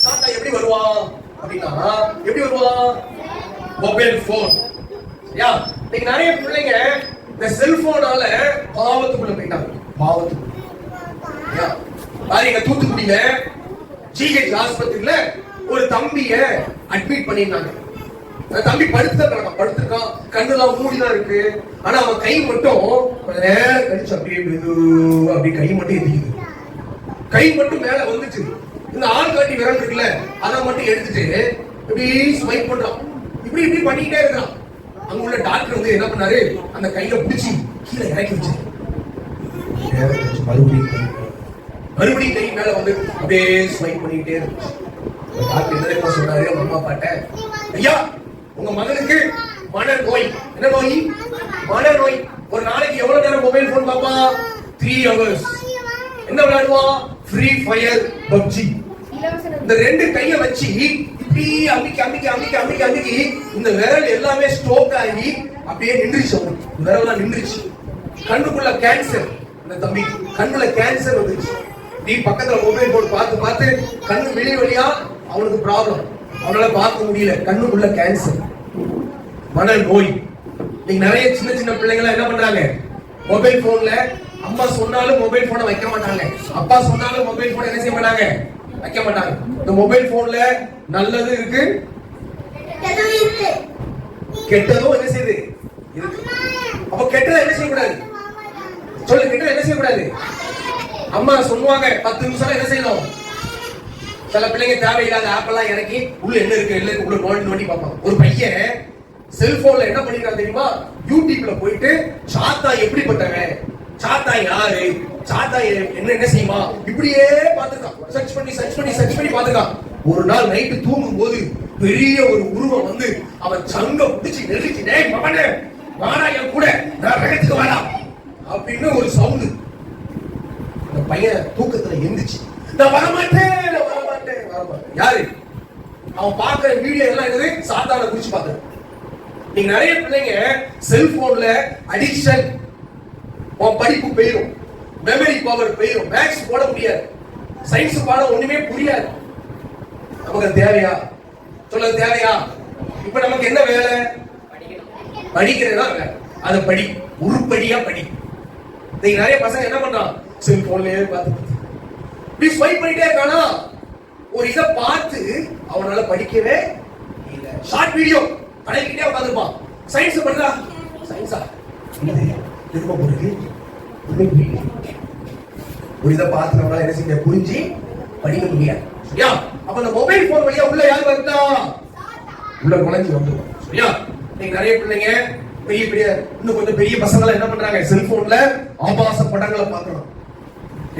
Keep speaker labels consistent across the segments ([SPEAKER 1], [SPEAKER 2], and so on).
[SPEAKER 1] சாத்தா எப்படி வருவான் அப்படின்னா எப்படி வருவான்? Mobile phone. யா, இன்னைக்கு நிறைய பிள்ளைங்க இந்த செல்போனால பாவத்துக்குள்ள போயிட்டாங்க. பாவத்துக்குள்ள. யா, பாருங்க, தூத்துக்குடியில ஜிஹெச் ஆஸ்பத்திரியில ஒரு தம்பிய அட்மிட் பண்ணிருந்தாங்க. தம்பி படுத்திருக்கான், கண்ணுலாம் மூடிதான் இருக்கு. ஆனா அவன் கை மட்டும் கொஞ்ச நேரம் கழிச்சு அப்படியே அப்படி கை மட்டும் எந்திக்குது. கை மட்டும் மேல வந்துச்சு. இந்த ஆள் காட்டி விரல் இருக்குல்ல, அதை மட்டும் எடுத்துட்டு இப்படி ஸ்மைல் பண்றான். இப்படி இப்படி பண்ணிக்கிட்டே இருக்கான். அங்க உள்ள டாக்டர் வந்து என்ன பண்ணாரு, அந்த கையில பிடிச்சி கீழே இறக்கி வச்சு மறுபடியும் கை மேல வந்து அப்படியே ஸ்மைல் பண்ணிக்கிட்டே இருக்கு. டாக்டர் என்ன சொன்னாரு, அம்மா பாட்ட, ஐயா உங்க மகனுக்கு மனநோய். என்ன நோய்? மனநோய். ஒரு நாளைக்கு எவ்வளவு நேரம் மொபைல் போன் பாப்பா? 3 hours. என்ன விளையாடுவான்? Free fire, PUBG. இந்த ரெண்டு கைய வச்சு இப்படி அமிக்கி அமிக்கி அமிக்கி அமிக்கி அமிக்கி இந்த விரல் எல்லாமே ஸ்ட்ரோக் ஆகி அப்படியே நின்றுச்சு. விரல்லாம் நின்றுச்சு. கண்ணுக்குள்ள கேன்சர். இந்த தம்பி கண்ணுல கேன்சர் வந்துச்சு. நீ பக்கத்துல மொபைல் போன் பார்த்து பார்த்து கண்ணு வெளி வழியா அவனுக்கு ப்ராப்ளம். அவனால பார்க்க முடியல. கண்ணுக்குள்ள கேன்சர், மனநோய். நீங்க நிறைய சின்ன சின்ன பிள்ளைங்க என்ன பண்றாங்க? மொபைல் போன்ல அம்மா சொன்னாலும் மொபைல் போனை வைக்க மாட்டாங்க. அப்பா சொன்னாலும் மொபைல் போனை என்ன செய்ய மாட்டாங்க? வைக்க மாட்டாங்க. இந்த மொபைல் போன்ல நல்லது இருக்கு, கெட்டதும் என்ன செய்யுது இருக்கு. அப்ப கெட்டதை என்ன செய்யக்கூடாது? சொல்லு, கெட்டதை என்ன செய்யக்கூடாது? அம்மா சொல்லுவாங்க 10 நிமிஷம் என்ன செய்யணும்? சில பிள்ளைங்க தேவையில்லாத ஆப் எல்லாம் இறக்கி உள்ள என்ன இருக்கு உள்ள நோண்டி பார்ப்பாங்க. ஒரு பையன் செல்போன்ல என்ன பண்ணிருக்கான் தெரியுமா? யூடியூப்ல போயிட்டு சாத்தா எப்படிப்பட்டவன், சாத்தா யாரு, சாத்தா என்ன செய்யுமா, இப்படியே பார்த்துருக்கான். சர்ச் பண்ணி பார்த்துருக்கான். ஒரு நாள் நைட்டு தூங்கும் போது பெரிய ஒரு உருவம் வந்து அவன் சங்க பிடிச்சி நெருச்சி, டேய் மகனே வாடா என் கூட, நான் ரகத்துக்கு வாடா அப்படின்னு ஒரு சவுண்டு. அந்த பையன் தூக்கத்துல எந்திரிச்சு, நான் வரமாட்டேன். யாரு? அவன் பார்க்கிற வீடியோ எல்லாம் என்னது? சாத்தான குறிச்சு பார்க்க. நீங்க நிறைய பிள்ளைங்க செல்போன்ல அடிக்ஷன். உன் படிப்பு போயிடும், மெமரி பவர் போயிடும், மேக்ஸ் போட முடியாது, சயின்ஸ் பாடம் ஒண்ணுமே புரியாது. நமக்கு தேவையா? சொல்ல தேவையா? இப்ப நமக்கு என்ன வேலை? படிக்கிறதா வேலை. அதை படி, உருப்படியா படி. நீங்க நிறைய பசங்க என்ன பண்றான்? செல்போன்லயே பார்த்து இப்படி ஸ்வைப் பண்ணிட்டே இருக்கானா? ஒரு இதை பார்த்து அவனால படிக்கவே இல்ல. ஷார்ட் வீடியோ பழகிட்டே உட்காந்துருப்பான். சயின்ஸ் பண்றா, சயின்ஸா திரும்ப போறது. ஒரு இதை பார்த்து நம்மளால என்ன செய்ய புரிஞ்சு படிக்க முடியாது. சரியா? அப்ப அந்த மொபைல் போன் வழியா உள்ள யாரு வரட்டா? உள்ள குழந்தை வந்துடும். சரியா? நீங்க நிறைய பிள்ளைங்க பெரிய பெரிய இன்னும் கொஞ்சம் பெரிய பசங்க என்ன பண்றாங்க? செல்போன்ல ஆபாச படங்களை பார்க்கணும்.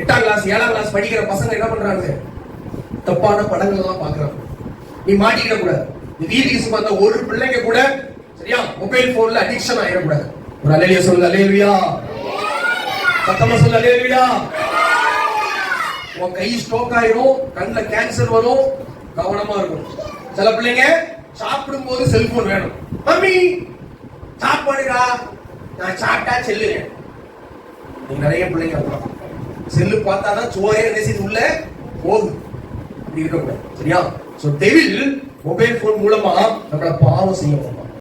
[SPEAKER 1] 8ஆம் கிளாஸ் 7ஆம் கிளாஸ் படிக்கிற பசங்க என்ன பண்றாங்க? தப்பான படங்கள் எல்லாம் பாக்குறாங்க. நீ மாட்டிக்கிட கூடாது. நீ வீட்டுக்கு சும்மா அந்த ஒரு பிள்ளைங்க கூட சரியா மொபைல் போன்ல அடிக்ஷன் ஆயிடக்கூடாது. ஒரு அல்லேலூயா சொல்லுங்க. அல்லேலூயா. சத்தமா சொல்லுங்க. அல்லேலூயா. உன் கை ஸ்ட்ரோக் ஆயிரும், கண்ணுல கேன்சர் வரும், கவனமா இருக்கும். சில பிள்ளைங்க சாப்பிடும் போது செல்போன் வேணும். மம்மி சாப்பாடுடா, நான் சாப்பிட்டா செல்லுறேன். நீ நிறைய பிள்ளைங்க செல்லு பார்த்தாதான் சோரே நெசிது உள்ள போகுது. அப்படி இருக்கக்கூடாது. சரியா? சோ டெவில் மொபைல் போன் மூலமா நம்மள பாவம் செய்ய